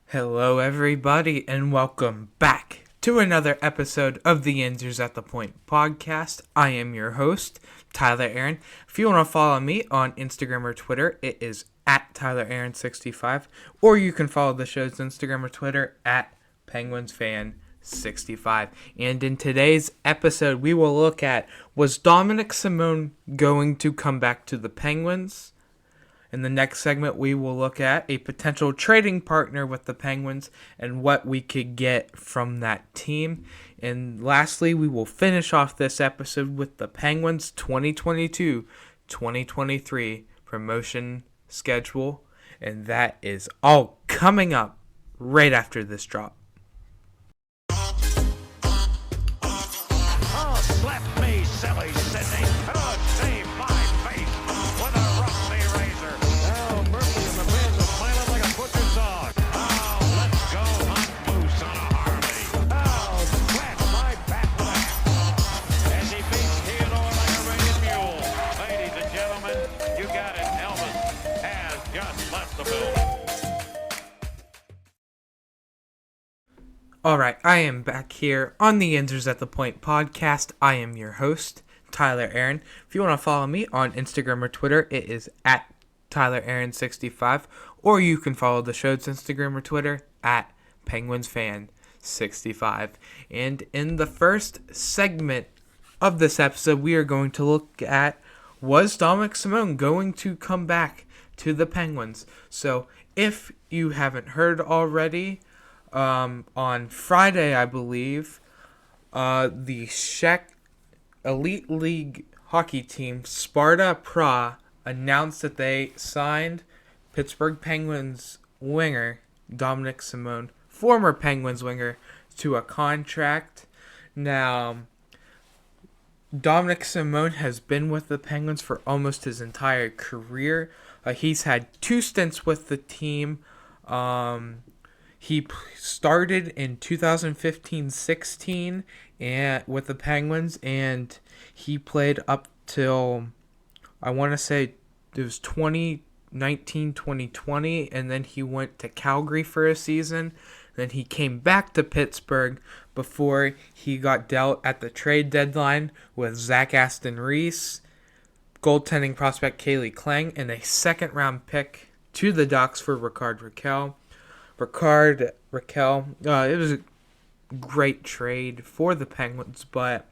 Hello, everybody, and welcome back to another episode of the Answers at the Point podcast. I am your host, Tyler Aaron. If you want to follow me on Instagram or Twitter, it is at TylerAaron65, or you can follow the show's Instagram or Twitter at PenguinsFan65. And in today's episode, we will look at, was Dominik Simon going to come back to the Penguins? In the next segment, we will look at a potential trading partner with the Penguins and what we could get from that team. And lastly, we will finish off this episode with the Penguins 2022-2023 promotion schedule. And that is all coming up right after this drop. Oh, slap me, silly Sydney. Oh, save my face with a rusty razor. Oh, Murphy and the fans are smiling like a butcher's dog. Oh, let's go hunt moose on a Harley. Oh, scratch my back with a hat. As he beats Theodore like a ragged mule. Ladies and gentlemen, you got it. Elvis has just left the building. Alright, I am back here on the Answers at the Point podcast. I am your host, Tyler Aaron. If you want to follow me on Instagram or Twitter, it is at TylerAaron65, or you can follow the show's Instagram or Twitter at PenguinsFan65. And in the first segment of this episode, we are going to look at, was Dominik Simon going to come back to the Penguins? So if you haven't heard already, on Friday, I believe, the Czech Elite League hockey team, Sparta Prague, announced that they signed Pittsburgh Penguins winger Dominik Simon, former Penguins winger, to a contract. Now, Dominik Simon has been with the Penguins for almost his entire career. He's had 2 stints with the team. He started in 2015-16 and with the Penguins, and he played up till, I want to say, it was 2019-2020, and then he went to Calgary for a season. Then he came back to Pittsburgh before he got dealt at the trade deadline with Zach Aston Reese, goaltending prospect Kaylee Klang, and a second-round pick to the Ducks for Rickard Rakell. It was a great trade for the Penguins, but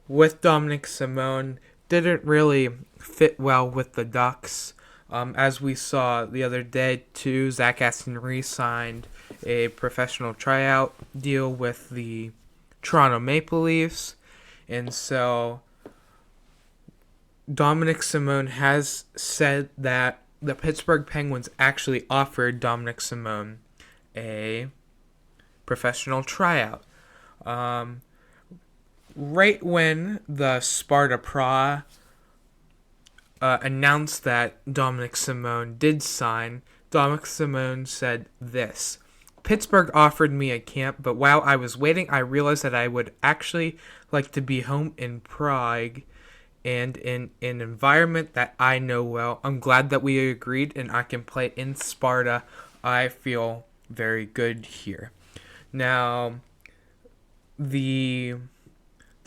with Dominik Simon, didn't really fit well with the Ducks. As we saw the other day, too, Zach Aston Reese signed a professional tryout deal with the Toronto Maple Leafs, and so Dominik Simon has said that the Pittsburgh Penguins actually offered Dominik Simon a professional tryout. Right when the Sparta Prague announced that Dominik Simon did sign, Dominik Simon said this: Pittsburgh offered me a camp, but while I was waiting, I realized that I would actually like to be home in Prague and in an environment that I know well. I'm glad that we agreed and I can play in Sparta. I feel very good here. Now, the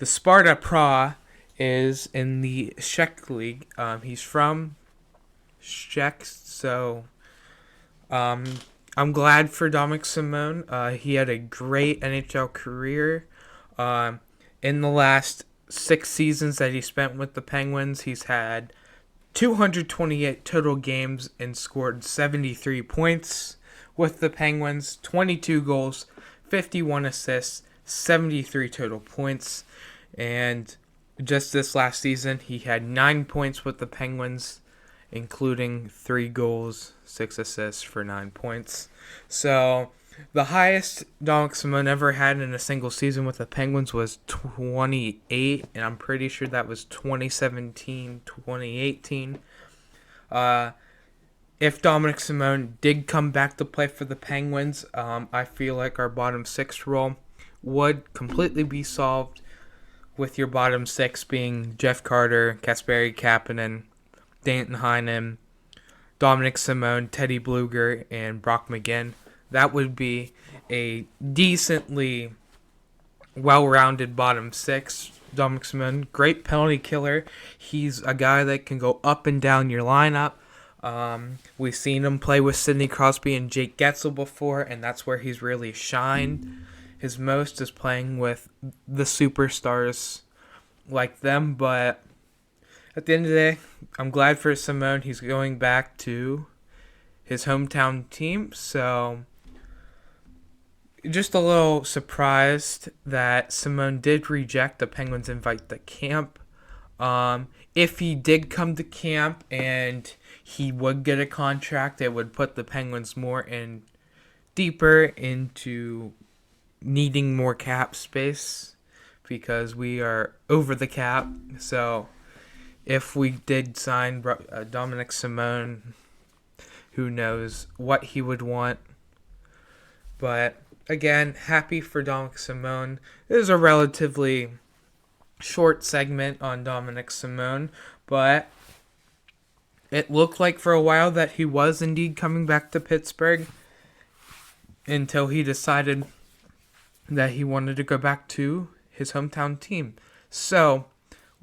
Sparta Prague is in the Czech League. He's from Czech, so I'm glad for Dominik Simon. He had a great NHL career. In the last 6 seasons that he spent with the Penguins, he's had 228 total games and scored 73 points with the Penguins, 22 goals, 51 assists, 73 total points. And just this last season, he had 9 points with the Penguins, including 3 goals, 6 assists for 9 points. So the highest Dominik Simon ever had in a single season with the Penguins was 28, and I'm pretty sure that was 2017-2018. If Dominik Simon did come back to play for the Penguins, I feel like our bottom 6 role would completely be solved, with your bottom 6 being Jeff Carter, Kasperi Kapanen, Danton Heinen, Dominik Simon, Teddy Bluger, and Brock McGinn. that would be a decently well-rounded bottom six. Dominik Simon, great penalty killer. He's a guy that can go up and down your lineup. We've seen him play with Sidney Crosby and Jake Getzel before, and that's where he's really shined. His most is playing with the superstars like them, but at the end of the day, I'm glad for Simone. He's going back to his hometown team, so just a little surprised that Simone did reject the Penguins' invite to camp. If he did come to camp and he would get a contract, it would put the Penguins deeper into needing more cap space because we are over the cap. So if we did sign Dominik Simon, who knows what he would want. But again, happy for Dominik Simon. It is a relatively short segment on Dominik Simon, but it looked like for a while that he was indeed coming back to Pittsburgh until he decided that he wanted to go back to his hometown team. So,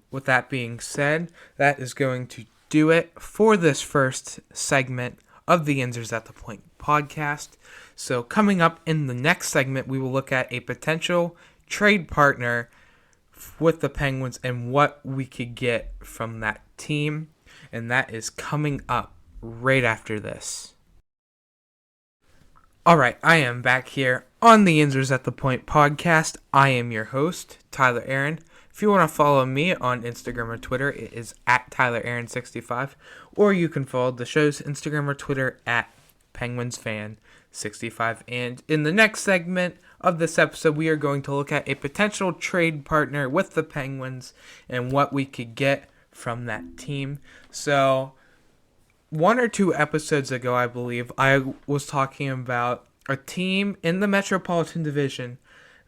with that being said, that is going to do it for this first segment of the Yinzers at the Point podcast. So coming up in the next segment, we will look at a potential trade partner with the Penguins and what we could get from that team. And that is coming up right after this. Alright, I am back here on the Yinzers at the Point podcast. I am your host, Tyler Aaron. If you want to follow me on Instagram or Twitter, it is at TylerAaron65. Or you can follow the show's Instagram or Twitter at PenguinsFan65. And in the next segment of this episode, we are going to look at a potential trade partner with the Penguins and what we could get from that team. So, 1 or 2 episodes ago, I believe, I was talking about a team in the Metropolitan Division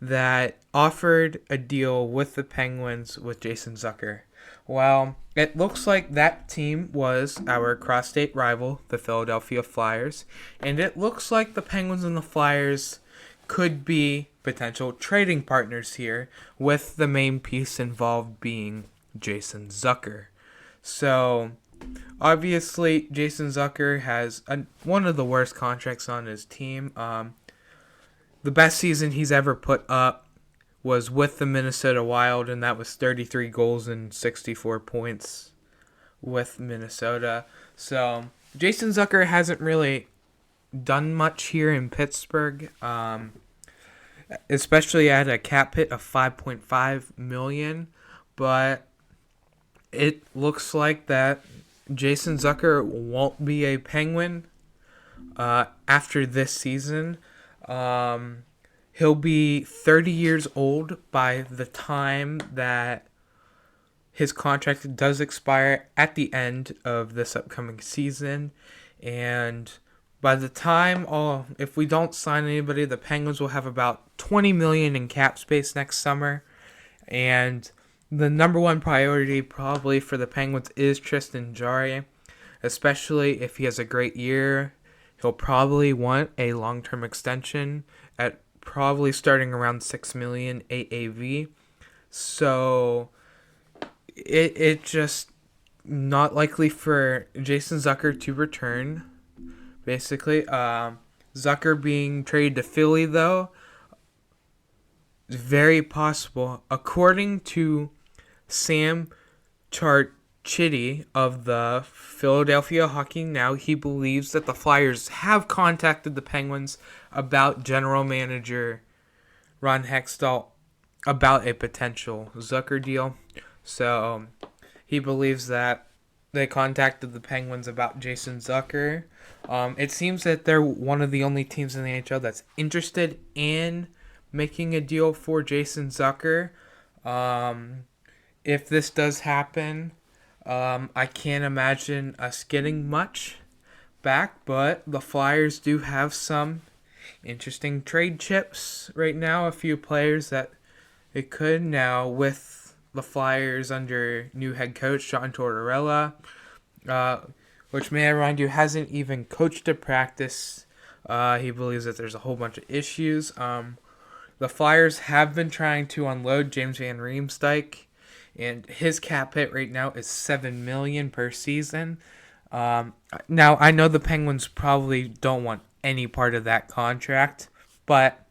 that offered a deal with the Penguins with Jason Zucker. Well, it looks like that team was our cross-state rival, the Philadelphia Flyers, and it looks like the Penguins and the Flyers could be potential trading partners here, with the main piece involved being Jason Zucker. So, obviously, Jason Zucker has one of the worst contracts on his team. The best season he's ever put up was with the Minnesota Wild, and that was 33 goals and 64 points with Minnesota. So, Jason Zucker hasn't really done much here in Pittsburgh, especially at a cap hit of $5.5 million, but it looks like that Jason Zucker won't be a Penguin after this season. He'll be 30 years old by the time that his contract does expire at the end of this upcoming season. And by the time, if we don't sign anybody, the Penguins will have about $20 million in cap space next summer. And the number one priority probably for the Penguins is Tristan Jarry, especially if he has a great year. He'll probably want a long-term extension at probably starting around $6 million AAV. So it just not likely for Jason Zucker to return, basically. Zucker being traded to Philly, though, is very possible. According to Sam Charchity of the Philadelphia Hockey Now, he believes that the Flyers have contacted the Penguins about general manager Ron Hextall about a potential Zucker deal. So he believes that they contacted the Penguins about Jason Zucker. It seems that they're one of the only teams in the NHL that's interested in making a deal for Jason Zucker. If this does happen, I can't imagine us getting much back, but the Flyers do have some interesting trade chips right now. A few players that it could now with the Flyers under new head coach John Tortorella, which may I remind you hasn't even coached a practice He believes that there's a whole bunch of issues. The Flyers have been trying to unload James Van Riemsdyk, and his cap hit right now is $7 million per season. Now I know the Penguins probably don't want any part of that contract, but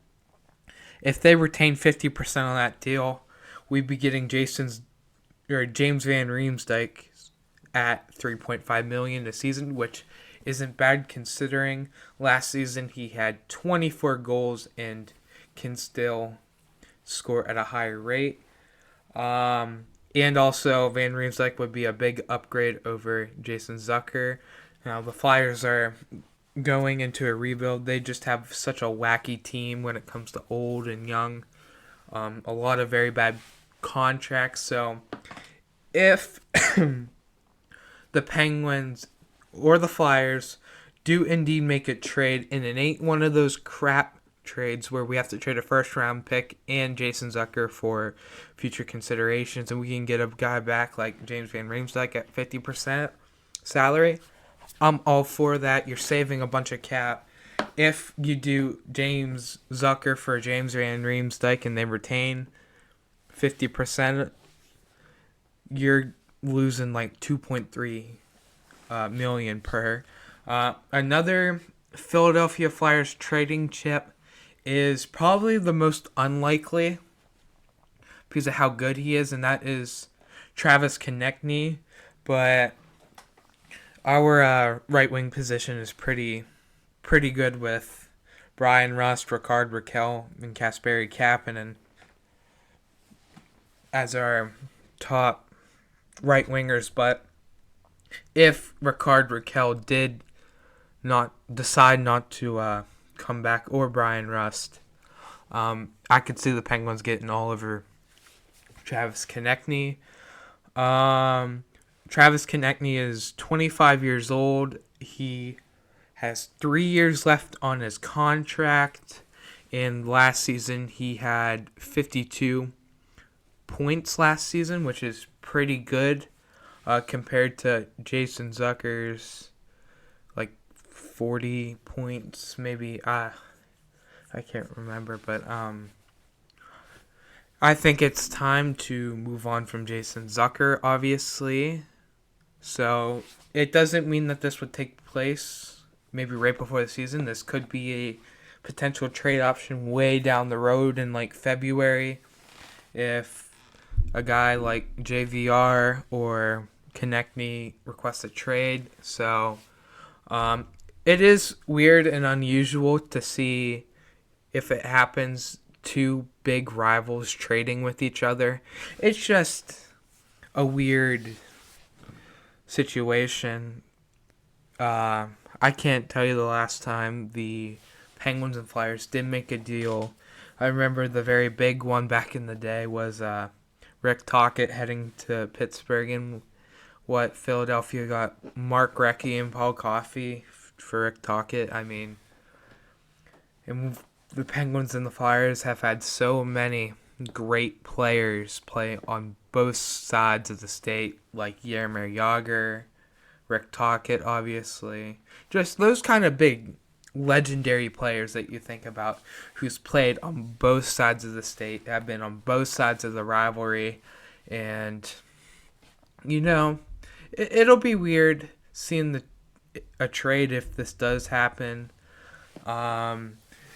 if they retain 50% on that deal, we'd be getting James Van Riemsdyk at $3.5 million a season, which isn't bad considering last season he had 24 goals and can still score at a higher rate. And also, Van Riemsdyk would be a big upgrade over Jason Zucker. Now, the Flyers are going into a rebuild. They just have such a wacky team when it comes to old and young. A lot of very bad contracts. So, if the Penguins or the Flyers do indeed make a trade, and it ain't one of those crap trades where we have to trade a first-round pick and Jason Zucker for future considerations, and we can get a guy back like James Van Riemsdyk at 50% salary, I'm all for that. You're saving a bunch of cap. If you do James Zucker for James Van Riemsdyk and they retain 50%, you're losing like $2.3 million per. Another Philadelphia Flyers trading chip is probably the most unlikely because of how good he is, and that is Travis Konechny. But our right wing position is pretty good with Brian Rust, Rickard Rakell, and Kasperi Kapanen as our top right wingers. But if Rickard Rakell did not decide not to come back, or Brian Rust, I could see the Penguins getting all over Travis Konechny. Travis Konechny is 25 years old. He has 3 years left on his contract, and last season he had 52 points last season, which is pretty good compared to Jason Zucker's like 40 points, maybe. I can't remember, but I think it's time to move on from Jason Zucker, obviously. So it doesn't mean that this would take place maybe right before the season. This could be a potential trade option way down the road in like February if a guy like JVR or Konechny requests a trade. So it is weird and unusual to see if it happens, two big rivals trading with each other. It's just a weird situation. I can't tell you the last time the Penguins and Flyers did make a deal. I remember the very big one back in the day was Rick Tocchet heading to Pittsburgh, and what Philadelphia got Mark Recchi and Paul Coffey for Rick Tocchet. I mean, and the Penguins and the Flyers have had so many great players play on both sides of the state, like Jaromir Jagr, Rick Tocchet, obviously. Just those kind of big, legendary players that you think about who's played on both sides of the state, have been on both sides of the rivalry. And, you know, it'll be weird seeing a trade if this does happen.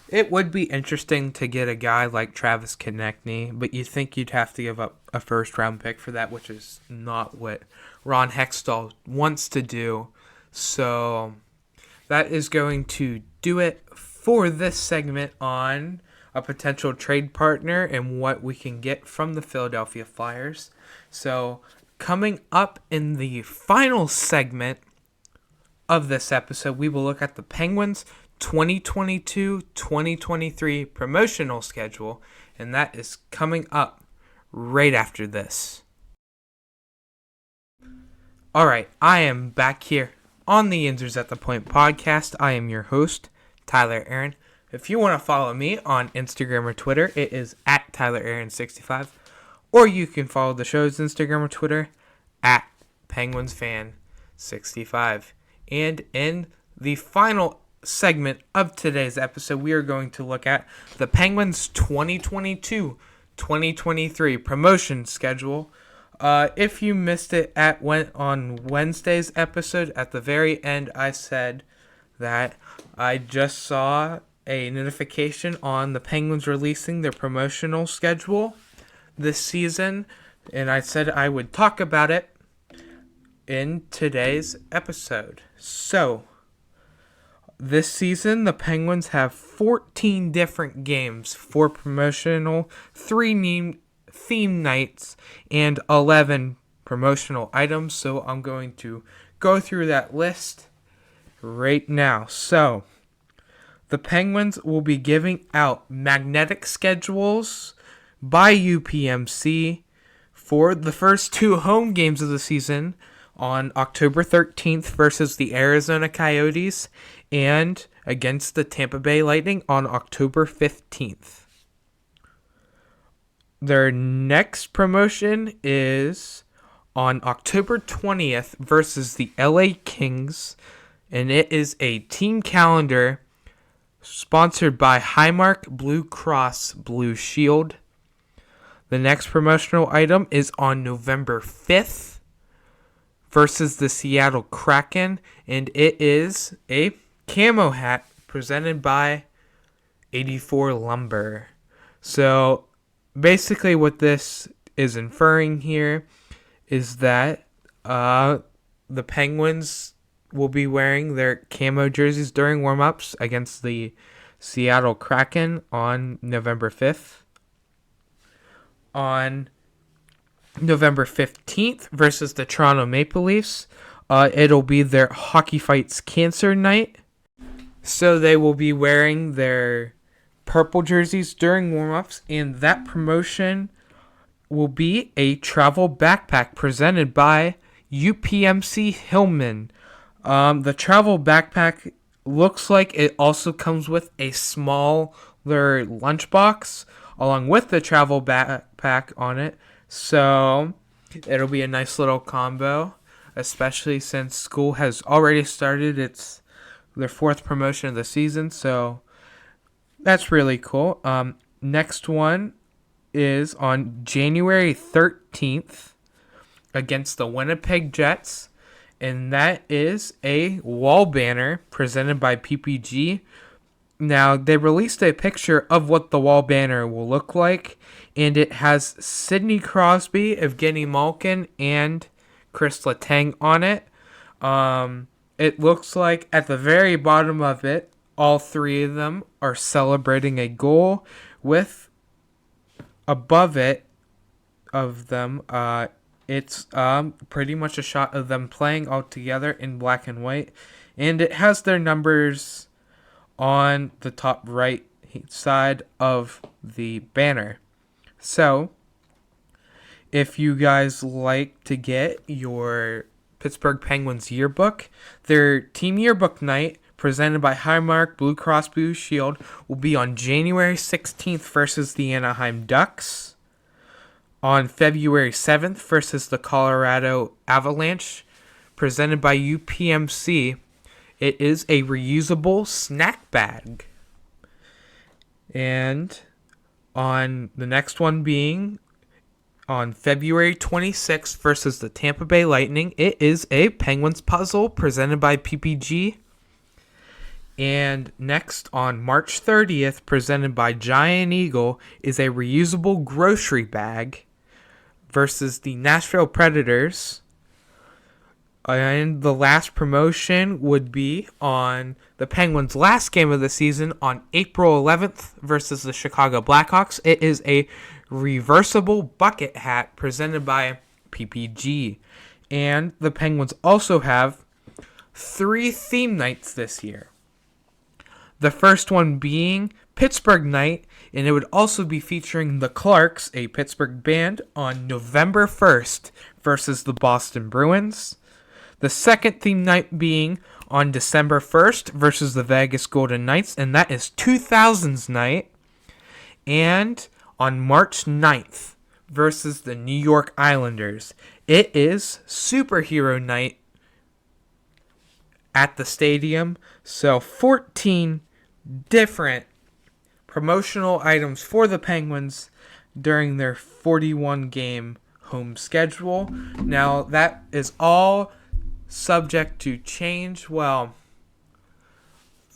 It would be interesting to get a guy like Travis Konechny, but you think you'd have to give up a first-round pick for that, which is not what Ron Hextall wants to do. So that is going to do it for this segment on a potential trade partner and what we can get from the Philadelphia Flyers. So coming up in the final segment of this episode, we will look at the Penguins' 2022-2023 promotional schedule, and that is coming up right after this. Alright, I am back here on the Yinzers at the Point podcast. I am your host, Tyler Aaron. If you want to follow me on Instagram or Twitter, it is at TylerAaron65, or you can follow the show's Instagram or Twitter at PenguinsFan65. And in the final segment of today's episode, we are going to look at the Penguins 2022-2023 promotion schedule. If you missed it on Wednesday's episode, at the very end, I said that I just saw a notification on the Penguins releasing their promotional schedule this season, and I said I would talk about it in today's episode. So, this season, the Penguins have 14 different games for promotional, 3 theme nights, and 11 promotional items. So I'm going to go through that list right now. So, the Penguins will be giving out magnetic schedules by UPMC for the first 2 home games of the season on October 13th versus the Arizona Coyotes and against the Tampa Bay Lightning on October 15th. Their next promotion is on October 20th versus the LA Kings, and it is a team calendar sponsored by Highmark Blue Cross Blue Shield. The next promotional item is on November 5th versus the Seattle Kraken, and it is a camo hat presented by 84 Lumber. So basically what this is inferring here is that the Penguins will be wearing their camo jerseys during warm-ups against the Seattle Kraken on November 5th. On November 15th versus the Toronto Maple Leafs, it'll be their Hockey Fights Cancer night. So they will be wearing their purple jerseys during warm-ups, and that promotion will be a travel backpack presented by UPMC Hillman. The travel backpack looks like it also comes with a smaller lunchbox along with the travel backpack on it. So it'll be a nice little combo, especially since school has already started their 4th promotion of the season. So that's really cool. Next one is on January 13th against the Winnipeg Jets, and that is a wall banner presented by PPG. Now, they released a picture of what the wall banner will look like, and it has Sidney Crosby, Evgeny Malkin, and Chris Letang on it. It looks like at the very bottom of it, all 3 of them are celebrating a goal, with above it of them, it's pretty much a shot of them playing all together in black and white, and it has their numbers on the top right side of the banner. So, if you guys like to get your Pittsburgh Penguins yearbook, their team yearbook night presented by Highmark Blue Cross Blue Shield will be on January 16th versus the Anaheim Ducks, on February 7th versus the Colorado Avalanche, presented by UPMC. It is a reusable snack bag. And on the next one being on February 26th versus the Tampa Bay Lightning, it is a Penguins puzzle presented by PPG. And next on March 30th, presented by Giant Eagle, is a reusable grocery bag versus the Nashville Predators. And the last promotion would be on the Penguins' last game of the season on April 11th versus the Chicago Blackhawks. It is a reversible bucket hat presented by PPG. And the Penguins also have 3 theme nights this year. The first one being Pittsburgh Night, and it would also be featuring the Clarks, a Pittsburgh band, on November 1st versus the Boston Bruins. The second theme night being on December 1st versus the Vegas Golden Knights, and that is 2000s night. And on March 9th versus the New York Islanders, it is Superhero Night at the stadium. So 14 different promotional items for the Penguins during their 41-game home schedule. Now, that is all subject to change. Well,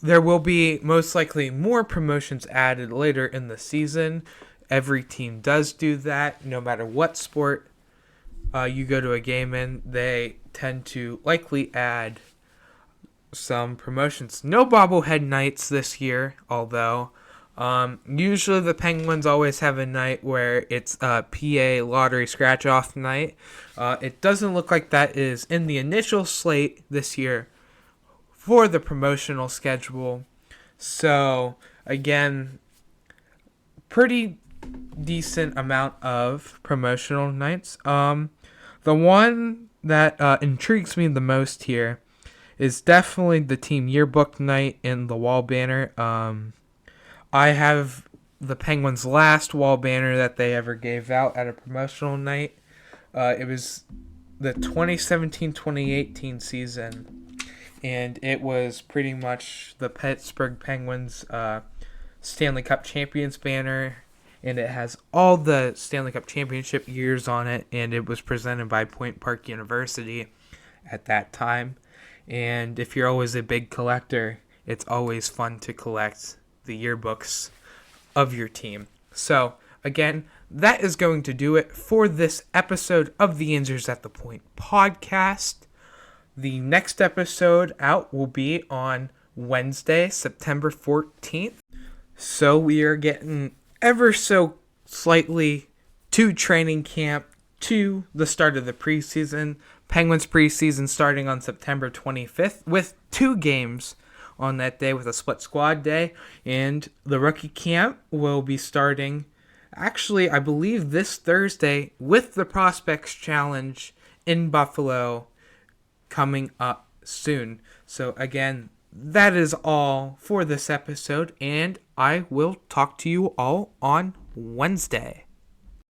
there will be most likely more promotions added later in the season. Every team does do that, no matter what sport you go to a game in. They tend to likely add some promotions. No bobblehead nights this year, although usually the Penguins always have a night where it's a PA lottery scratch-off night. It doesn't look like that is in the initial slate this year for the promotional schedule. So, again, pretty decent amount of promotional nights. The one that intrigues me the most here is definitely the team yearbook night in the wall banner. I have the Penguins' last wall banner that they ever gave out at a promotional night. It was the 2017-2018 season, and it was pretty much the Pittsburgh Penguins Stanley Cup Champions banner, and it has all the Stanley Cup Championship years on it, and it was presented by Point Park University at that time. And if you're always a big collector, it's always fun to collect the yearbooks of your team. So, again, that is going to do it for this episode of the Answers at the Point podcast. The next episode out will be on Wednesday, September 14th. So we are getting ever so slightly to training camp, to the start of the preseason. Penguins preseason starting on September 25th with 2 games on that day with a split squad day. And the rookie camp will be starting, actually, I believe this Thursday with the Prospects Challenge in Buffalo coming up soon. So again, that is all for this episode, and I will talk to you all on Wednesday.